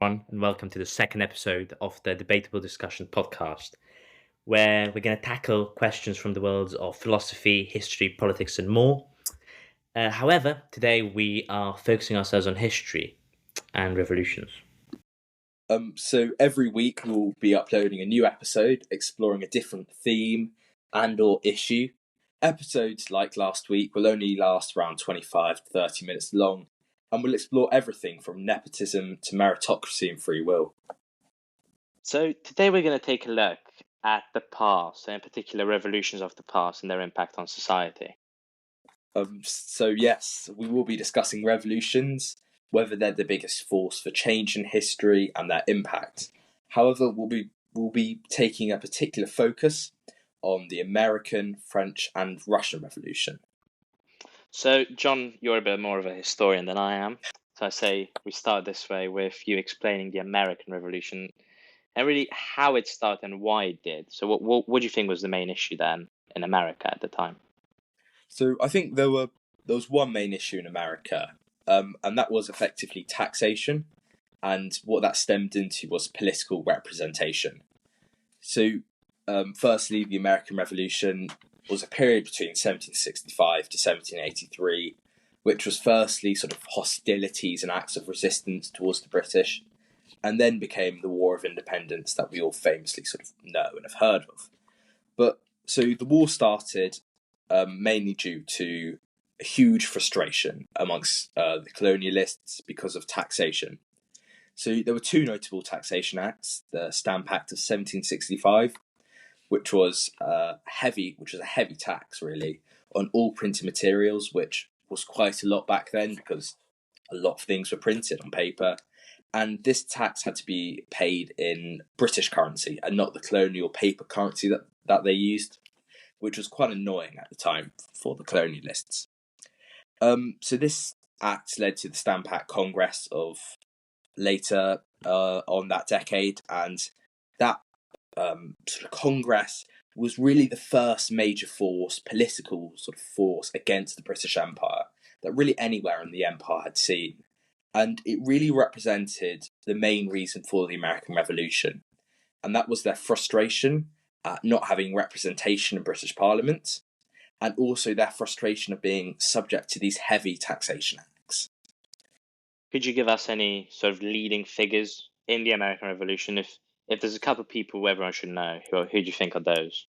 everyone, and welcome to the second episode of the Debatable Discussions podcast, where we're going to tackle questions from the worlds of philosophy, history, politics, and more. However, today we are focusing ourselves on history and revolutions. So every week we'll be uploading a new episode exploring a different theme and/or issue. Episodes like last week will only last around 25 to 30 minutes long, and we'll explore everything from nepotism to meritocracy and free will. So today we're going to take a look at the past, and in particular revolutions of the past and their impact on society. So yes, we will be discussing revolutions, whether they're the biggest force for change in history and their impact. However, we'll be taking a particular focus on the American, French, and Russian Revolution. So, John, you're a bit more of a historian than I am. So I say we start this way with you explaining the American Revolution and really how it started and why it did. So what do you think was the main issue then in America at the time? So I think there was one main issue in America, and that was effectively taxation, and what that stemmed into was political representation. So, firstly, the American Revolution was a period between 1765 to 1783, which was firstly sort of hostilities and acts of resistance towards the British, and then became the War of Independence that we all famously sort of know and have heard of. But so the war started mainly due to a huge frustration amongst the colonialists because of taxation. So there were two notable taxation acts: the Stamp Act of 1765, which was a heavy tax really on all printed materials, which was quite a lot back then because a lot of things were printed on paper. And this tax had to be paid in British currency and not the colonial paper currency that they used, which was quite annoying at the time for the colonialists. So this act led to the Stamp Act Congress of later on that decade, and that sort of Congress was really the first major political sort of force against the British Empire that really anywhere in the empire had seen. And it really represented the main reason for the American Revolution, and that was their frustration at not having representation in British Parliament, and also their frustration of being subject to these heavy taxation acts. Could you give us any sort of leading figures in the American Revolution? If there's a couple of people everyone should know, who do you think are those?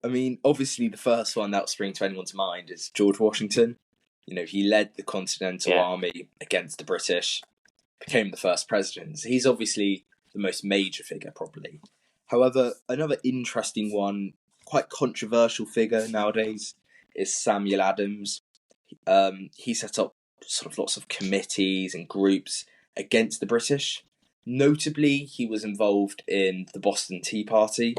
I mean, obviously the first one that will spring to anyone's mind is George Washington. You know, he led the Continental Army against the British, became the first president. So he's obviously the most major figure, probably. However, another interesting one, quite controversial figure nowadays, is Samuel Adams. He set up sort of lots of committees and groups against the British. Notably, he was involved in the Boston Tea Party.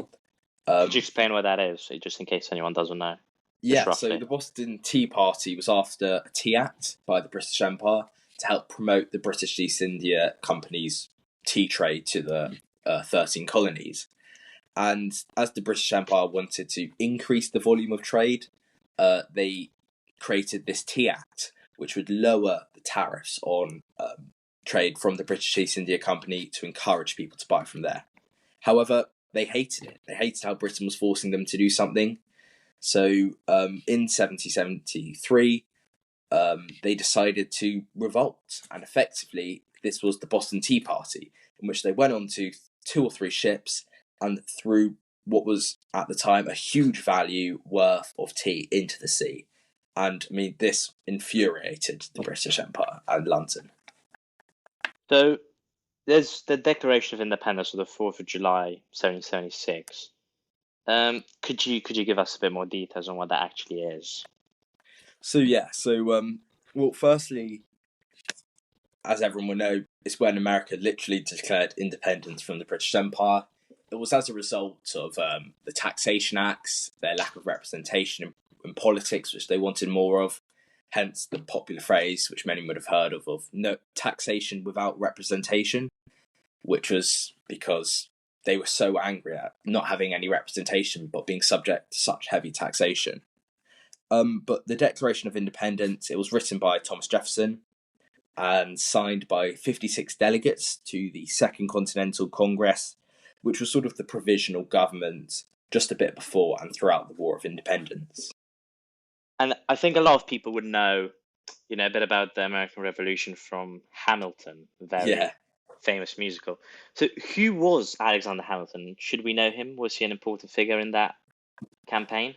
Could you explain what that is, just in case anyone doesn't know? Yeah, so the Boston Tea Party was after a tea act by the British Empire to help promote the British East India Company's tea trade to the 13 colonies. And as the British Empire wanted to increase the volume of trade, they created this tea act, which would lower the tariffs on trade from the British East India Company to encourage people to buy from there. However, they hated it. They hated how Britain was forcing them to do something. So in 1773, they decided to revolt. And effectively, this was the Boston Tea Party, in which they went on to 2 or 3 ships and threw what was at the time a huge value worth of tea into the sea. And I mean, this infuriated the British Empire and London. So there's the Declaration of Independence of the 4th of July, 1776. Could you give us a bit more details on what that actually is? Well, firstly, as everyone will know, it's when America literally declared independence from the British Empire. It was as a result of the taxation acts, their lack of representation in politics, which they wanted more of. Hence the popular phrase, which many would have heard of no taxation without representation, which was because they were so angry at not having any representation but being subject to such heavy taxation. But the Declaration of Independence, it was written by Thomas Jefferson, and signed by 56 delegates to the Second Continental Congress, which was sort of the provisional government just a bit before and throughout the War of Independence. And I think a lot of people would know, a bit about the American Revolution from Hamilton, very Yeah. famous musical. So who was Alexander Hamilton? Should we know him? Was he an important figure in that campaign?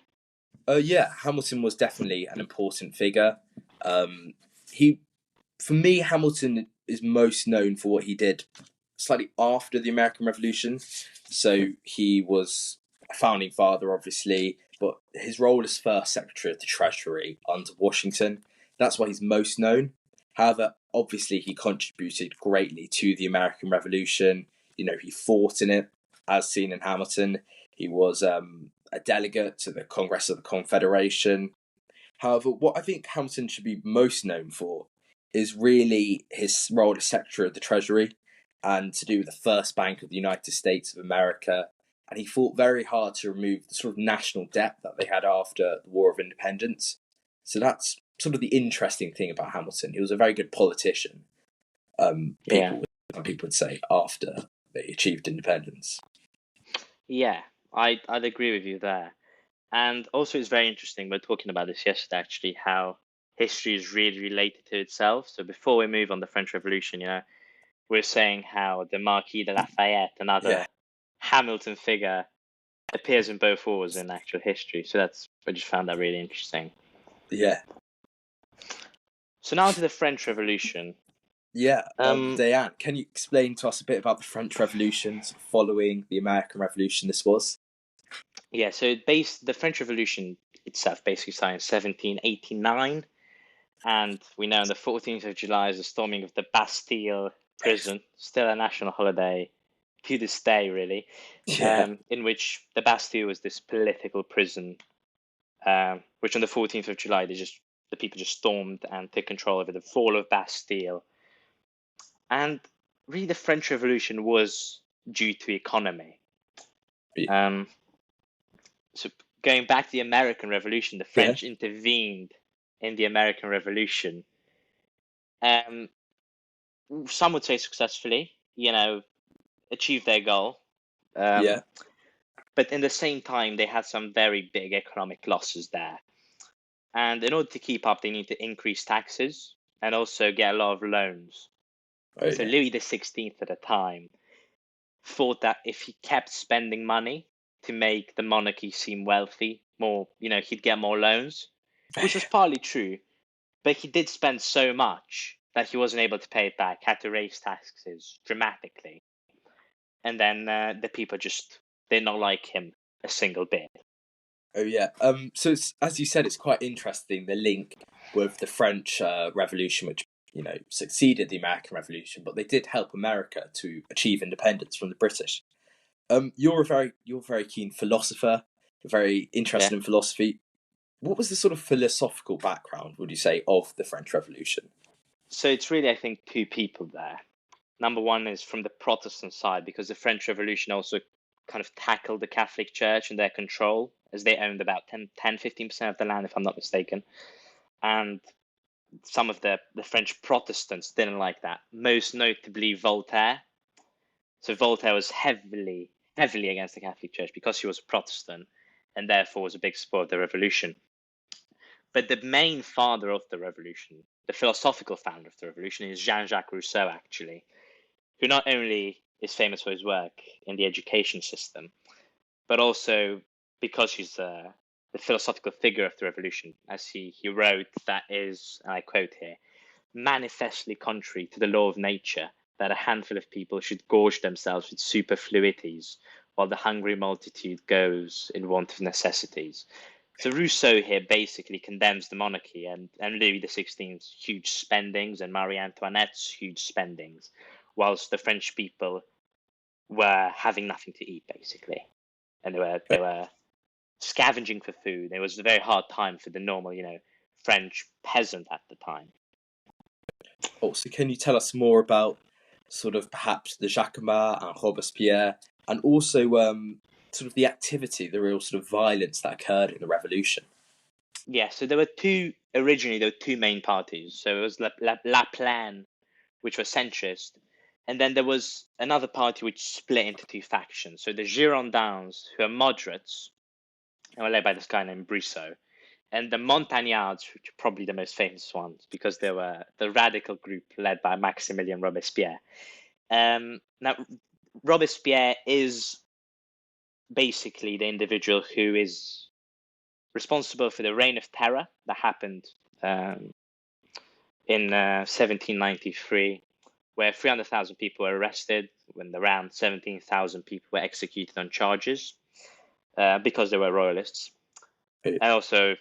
Yeah, Hamilton was definitely an important figure. He, for me, Hamilton is most known for what he did slightly after the American Revolution. So he was a founding father, obviously, but his role as first Secretary of the Treasury under Washington, that's why he's most known. However, obviously, he contributed greatly to the American Revolution. He fought in it, as seen in Hamilton. He was a delegate to the Congress of the Confederation. However, what I think Hamilton should be most known for is really his role as Secretary of the Treasury and to do with the first Bank of the United States of America. And he fought very hard to remove the sort of national debt that they had after the War of Independence. So that's sort of the interesting thing about Hamilton. He was a very good politician, Yeah. people would say, after they achieved independence. Yeah, I'd agree with you there. And also, it's very interesting. We were talking about this yesterday, actually, how history is really related to itself. So before we move on the French Revolution, we're saying how the Marquis de Lafayette, Yeah, another Hamilton figure, appears in both wars in actual history. So I just found that really interesting. yeah. So now to the French Revolution. Yeah, Diane, can you explain to us a bit about the French Revolution following the American Revolution this was? Yeah, so the French Revolution itself basically started in 1789, and we know on the 14th of July is the storming of the Bastille prison, still a national holiday to this day, really, Yeah, in which the Bastille was this political prison, which on the 14th of July the people just stormed and took control over the fall of Bastille. And really, the French Revolution was due to economy. Um, so going back to the American Revolution, the yeah, French intervened in the American Revolution. Um, some would say successfully, achieved their goal. yeah, But in the same time, they had some very big economic losses there. And in order to keep up, they need to increase taxes and also get a lot of loans. oh So yeah, Louis XVI at the time thought that if he kept spending money to make the monarchy seem wealthy, more, he'd get more loans, which was partly true. But he did spend so much that he wasn't able to pay it back, had to raise taxes dramatically. And then the people just did not like him a single bit. oh yeah. So as you said, it's quite interesting the link with the French Revolution, which succeeded the American Revolution, but they did help America to achieve independence from the British. You're a very keen philosopher. You're very Yeah. interested in philosophy. What was the sort of philosophical background, would you say, of the French Revolution? So it's really, I think, two people there. Number one is from the Protestant side, because the French Revolution also kind of tackled the Catholic Church and their control, as they owned about 15% of the land, if I'm not mistaken. And some of the French Protestants didn't like that, most notably Voltaire. So Voltaire was heavily against the Catholic Church because he was a Protestant and therefore was a big supporter of the revolution. But the main father of the revolution, the philosophical founder of the revolution, is Jean-Jacques Rousseau, actually, who not only is famous for his work in the education system, but also because he's the philosophical figure of the revolution, as he wrote, that is, and I quote here, manifestly contrary to the law of nature that a handful of people should gorge themselves with superfluities while the hungry multitude goes in want of necessities. So Rousseau here basically condemns the monarchy and Louis XVI's huge spendings and Marie Antoinette's huge spendings, whilst the French people were having nothing to eat, basically. And they were scavenging for food. It was a very hard time for the normal, French peasant at the time. Also, can you tell us more about sort of perhaps the Jacobins and Robespierre, and also sort of the activity, the real sort of violence that occurred in the revolution? Yeah, so there were two originally there were two main parties. So it was La Plan, which was centrist, and then there was another party which split into two factions. So the Girondins, who are moderates, and were led by this guy named Brissot, and the Montagnards, which are probably the most famous ones because they were the radical group led by Maximilien Robespierre. Now, Robespierre is basically the individual who is responsible for the Reign of Terror that happened in 1793, where 300,000 people were arrested, when around 17,000 people were executed on charges because they were royalists. And also,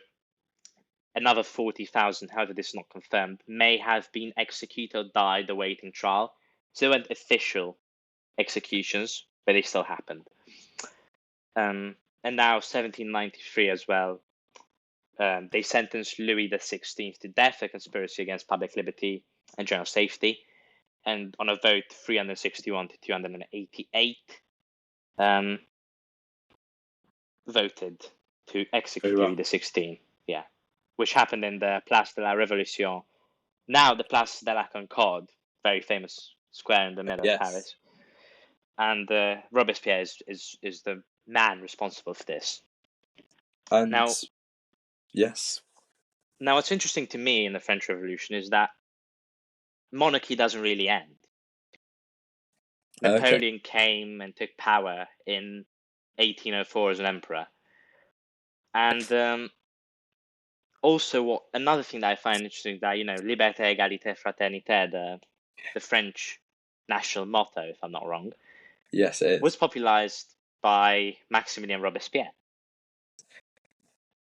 another 40,000, however this is not confirmed, may have been executed or died awaiting trial. So they weren't official executions, but they still happened. And now 1793 as well, they sentenced Louis XVI to death for conspiracy against public liberty and general safety. And on a vote 361 to 288, voted to execute Louis XVI. Yeah, which happened in the Place de la Révolution, now the Place de la Concorde, very famous square in the middle of Paris. And Robespierre is the man responsible for this. And now, yes. Now, what's interesting to me in the French Revolution is that monarchy doesn't really end. Napoleon came and took power in 1804 as an emperor. And also, another thing that I find interesting is that, liberté, égalité, fraternité, the French national motto, if I'm not wrong, yes, it is, was popularized by Maximilien Robespierre.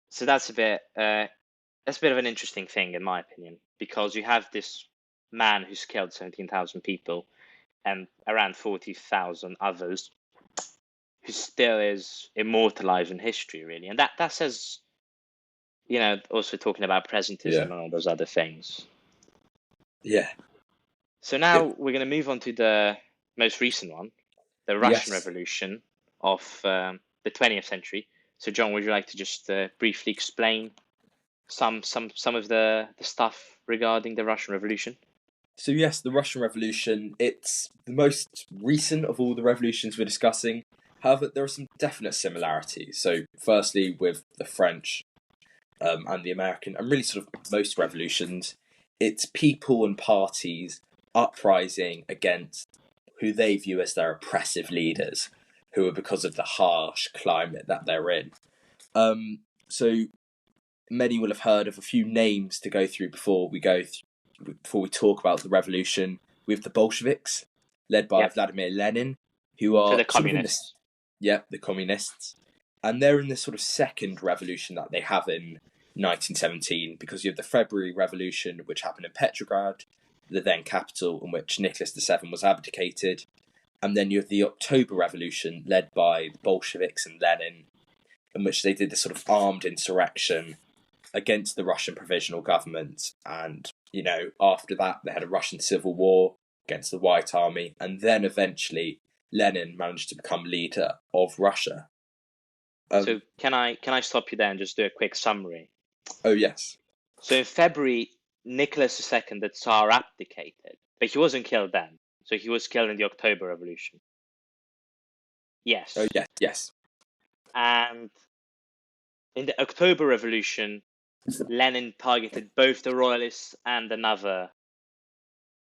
So that's a bit of an interesting thing, in my opinion, because you have this man who's killed 17,000 people and around 40,000 others, who still is immortalized in history, really. And that says, also talking about presentism and all those other things. Yeah. So now we're going to move on to the most recent one, the Russian Revolution of the 20th century. So, John, would you like to just briefly explain some of the stuff regarding the Russian Revolution? So yes, the Russian Revolution, it's the most recent of all the revolutions we're discussing. However, there are some definite similarities. So firstly, with the French and the American, and really sort of most revolutions, it's people and parties uprising against who they view as their oppressive leaders, who are because of the harsh climate that they're in. So many will have heard of a few names to go through before we talk about the revolution. We have the Bolsheviks, led by Vladimir Lenin, who are the communists. The communists. And they're in this sort of second revolution that they have in 1917, because you have the February Revolution, which happened in Petrograd, the then capital, in which Nicholas VII was abdicated. And then you have the October Revolution, led by the Bolsheviks and Lenin, in which they did this sort of armed insurrection against the Russian provisional government. And, after that, they had a Russian civil war against the White Army. And then eventually, Lenin managed to become leader of Russia. So can I stop you there and just do a quick summary? Oh, yes. So in February, Nicholas II, the Tsar, abdicated, but he wasn't killed then. So he was killed in the October Revolution. Yes. Oh, yes. And in the October Revolution, Lenin targeted both the royalists and another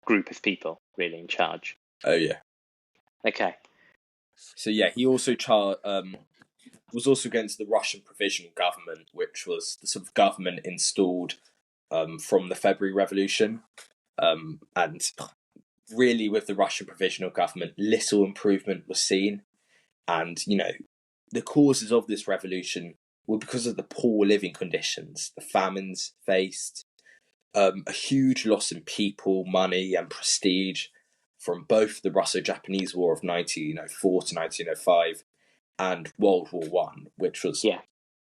group of people really in charge. Oh, yeah. Okay. So, yeah, he also was also against the Russian provisional government, which was the sort of government installed from the February Revolution. And really, with the Russian provisional government, little improvement was seen. And, the causes of this revolution were because of the poor living conditions, the famines faced, a huge loss in people, money, and prestige from both the Russo-Japanese War of 1904 to 1905 and World War One, which was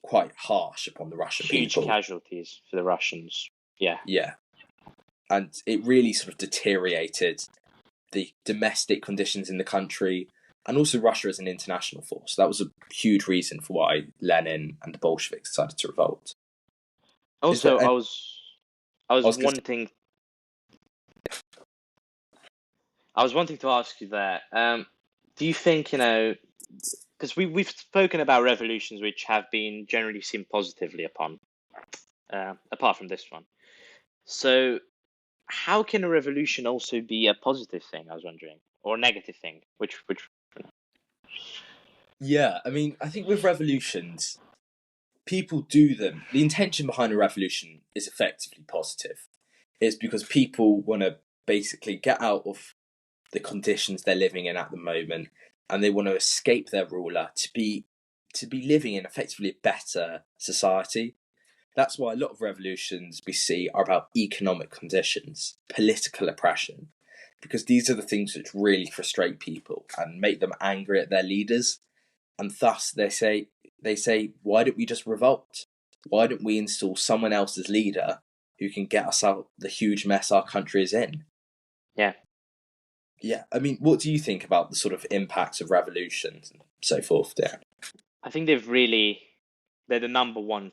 quite harsh upon the Russian people. Huge casualties for the Russians. Yeah. Yeah. And it really sort of deteriorated the domestic conditions in the country, and also Russia as an international force. That was a huge reason for why Lenin and the Bolsheviks decided to revolt. Also, I I was was going to wanting I was wanting to ask you there. Do you think, because we've spoken about revolutions which have been generally seen positively upon, apart from this one. So how can a revolution also be a positive thing? I was wondering, or a negative thing? Which? Yeah, I mean, I think with revolutions, people do them. The intention behind a revolution is effectively positive. It's because people want to basically get out of the conditions they're living in at the moment, and they want to escape their ruler to be living in effectively a better society. That's why a lot of revolutions we see are about economic conditions, political oppression, because these are the things which really frustrate people and make them angry at their leaders. And thus they say, why don't we just revolt? Why don't we install someone else's leader who can get us out the huge mess our country is in? Yeah, Yeah, I mean, what do you think about the sort of impacts of revolutions and so forth, Dan? I think they're the number one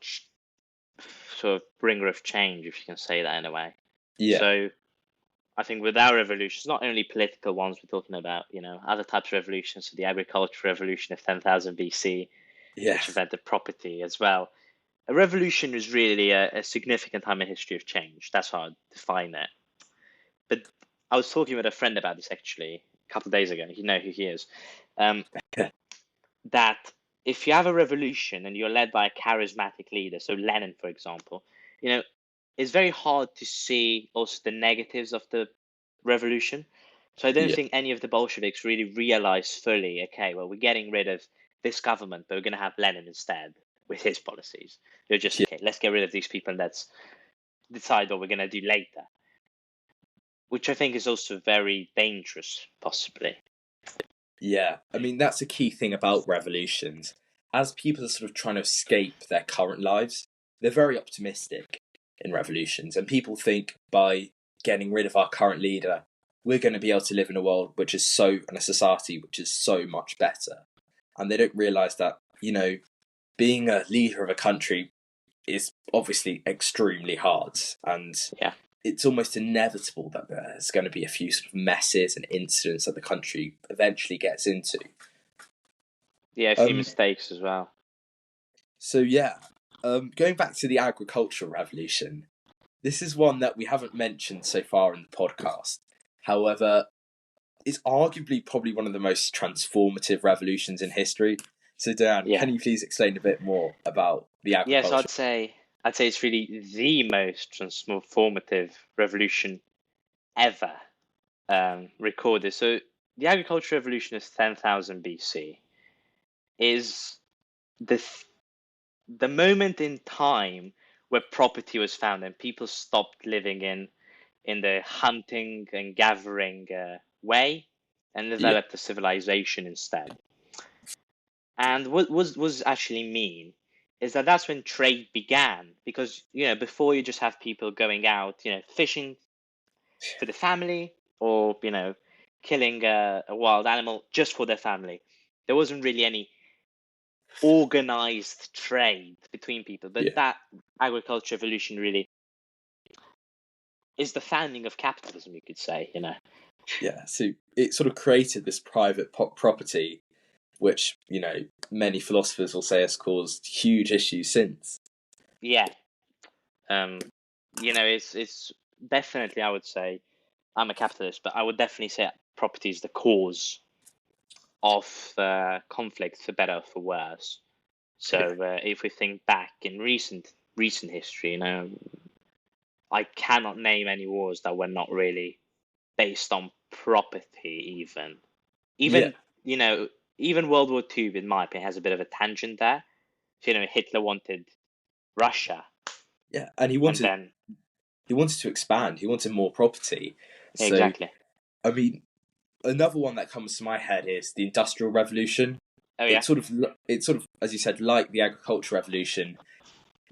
sort of bringer of change, if you can say that in a way. Yeah, So I think with our revolutions, not only political ones, we're talking about, other types of revolutions, so the agricultural revolution of 10,000 BC, yeah, which invented property as well. A revolution is really a significant time in history of change. That's how I define it. But I was talking with a friend about this actually a couple of days ago. You know who he is. Um, that if you have a revolution and you're led by a charismatic leader, so Lenin, for example, you know, it's very hard to see also the negatives of the revolution. So I don't yeah, think any of the Bolsheviks really realized fully, okay, well, we're getting rid of this government, but we're going to have Lenin instead with his policies. They're just, yeah, okay, let's get rid of these people and let's decide what we're going to do later, which I think is also very dangerous, possibly. yeah. I mean, that's a key thing about revolutions. As people are sort of trying to escape their current lives, they're very optimistic in revolutions, and people think by getting rid of our current leader, we're going to be able to live in a world which is so, in a society which is so much better. And they don't realize that, being a leader of a country is obviously extremely hard, and Yeah. it's almost inevitable that there's going to be a few sort of messes and incidents that the country eventually gets into. Yeah, a few Um, mistakes as well. so yeah, going back to the agricultural revolution, this is one that we haven't mentioned so far in the podcast. However, it's arguably probably one of the most transformative revolutions in history. So Dan, Yeah. can you please explain a bit more about the Yes, agriculture? I'd say it's really the most transformative revolution ever recorded. So the agricultural revolution of 10,000 BC is the the moment in time where property was found and people stopped living in the hunting and gathering way and Yeah, developed a civilization instead. And what actually mean is that that's when trade began, because before you just have people going out, fishing for the family, or killing a wild animal just for their family. There wasn't really any organized trade between people, but yeah, that agriculture evolution really is the founding of capitalism, you could say. yeah. So it sort of created this private property, which many philosophers will say has caused huge issues since. Yeah. It's definitely, I would say, I'm a capitalist, but I would definitely say property is the cause of conflict, for better or for worse. So Yeah, if we think back in recent history, I cannot name any wars that were not really based on property. yeah, Even you know, even World War II, in my opinion, has a bit of a tangent there. So, Hitler wanted Russia, yeah. And he and wanted then he wanted to expand. He wanted more property. So exactly. I mean, another one that comes to my head is the Industrial Revolution. Oh yeah, It's sort of, as you said, like the Agricultural Revolution,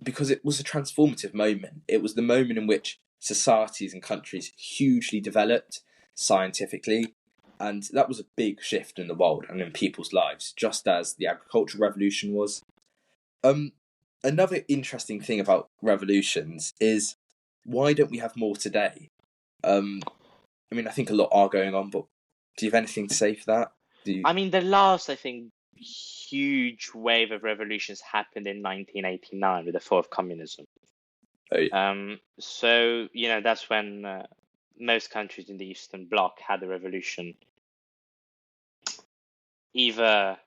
because it was a transformative moment. It was the moment in which societies and countries hugely developed scientifically, and that was a big shift in the world and in people's lives, just as the Agricultural Revolution was. Um, Another interesting thing about revolutions is why don't we have more today? I mean, I think a lot are going on, but do you have anything to say for that? I mean, the last, I think, huge wave of revolutions happened in 1989 with the fall of communism. Oh, yeah. So, that's when most countries in the Eastern Bloc had a revolution, either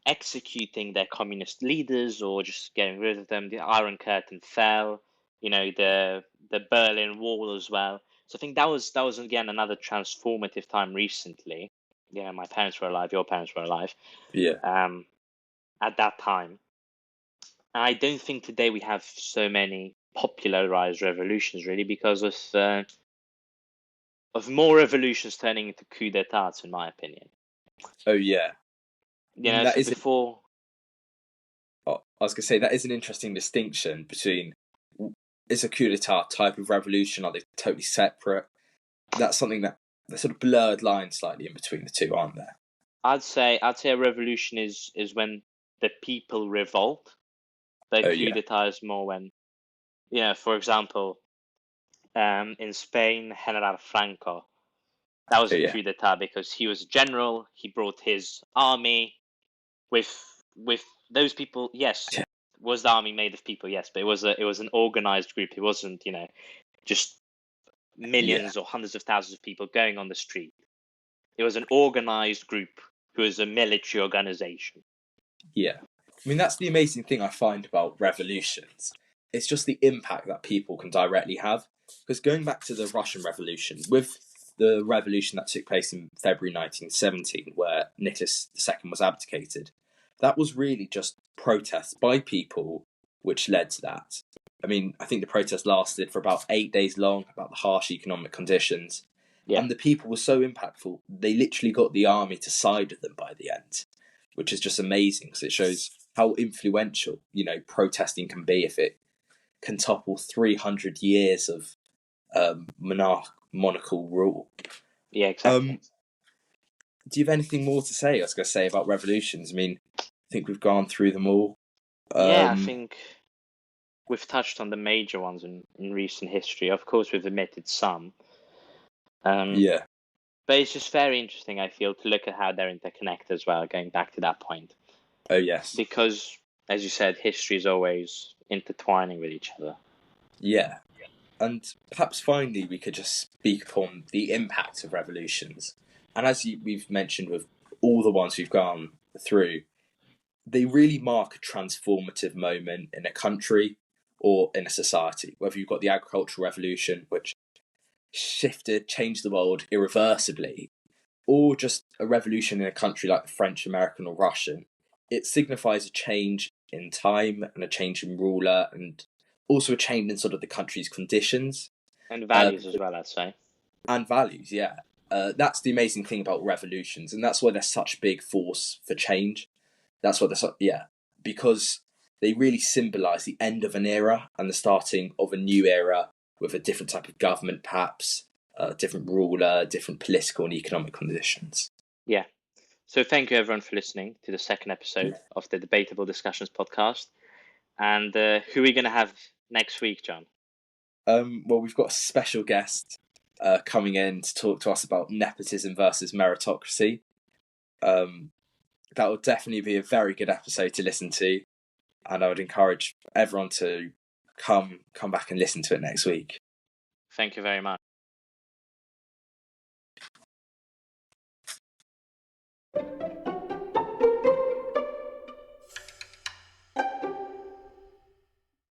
executing their communist leaders or just getting rid of them. The Iron Curtain fell, the Berlin Wall as well. So I think that was again another transformative time recently. Yeah, my parents were alive, your parents were alive. Yeah. At that time. And I don't think today we have so many popularized revolutions really because of more revolutions turning into coup d'etats, in my opinion. Oh, yeah. I mean, that So is. before. I was going to say that is an interesting distinction between is a coup d'état type of revolution, are they totally separate? That's something that the sort of blurred line slightly in between the two, aren't there? I'd say a revolution is when the people revolt. The Oh, coup yeah. d'etat is more when, for example, in Spain, General Franco, that was Oh, a yeah. coup d'etat because he was a general. He brought his army with with those people. Yes, Yeah. was the army made of people? Yes, but it was an organized group. It wasn't just Yeah. millions or hundreds of thousands of people going on the street. It was an organized group who was a military organization. Yeah. I mean, that's the amazing thing I find about revolutions. It's just the impact that people can directly have. Because going back to the Russian Revolution, with the revolution that took place in February 1917, where Nicholas II was abdicated, that was really just protests by people which led to that. I mean, I think the protest lasted for about 8 days long, about the harsh economic conditions. Yeah, And the people were so impactful, they literally got the army to side with them by the end, which is just amazing because it shows how influential, protesting can be if it can topple 300 years of monarchical rule. yeah, exactly. Um, do you have anything more to say? I was going to say about revolutions. I mean, I think we've gone through them all. Yeah, I Um, think we've touched on the major ones in recent history. Of course, we've omitted some. Um, yeah. but it's just very interesting, I feel, to look at how they're interconnected as well, going back to that point. Oh, yes. Because, as you said, history is always intertwining with each other. Yeah. And perhaps finally, we could just speak upon the impact of revolutions. And as we've mentioned with all the ones we've gone through, they really mark a transformative moment in a country or in a society. Whether you've got the agricultural revolution, which changed the world irreversibly, or just a revolution in a country like the French, American, or Russian, it signifies a change in time and a change in ruler and also a change in sort of the country's conditions And uh, values as well, I'd say. and values. Yeah, that's the amazing thing about revolutions, and that's why they're such a big force for change. That's what they're because they really symbolise the end of an era and the starting of a new era with a different type of government, perhaps different ruler, different political and economic conditions. Yeah. So thank you everyone for listening to the second episode of the Debatable Discussions podcast. And who are we going to have next week, John? Well, we've got a special guest coming in to talk to us about nepotism versus meritocracy. That will definitely be a very good episode to listen to, and I would encourage everyone to come back and listen to it next week. Thank you very much.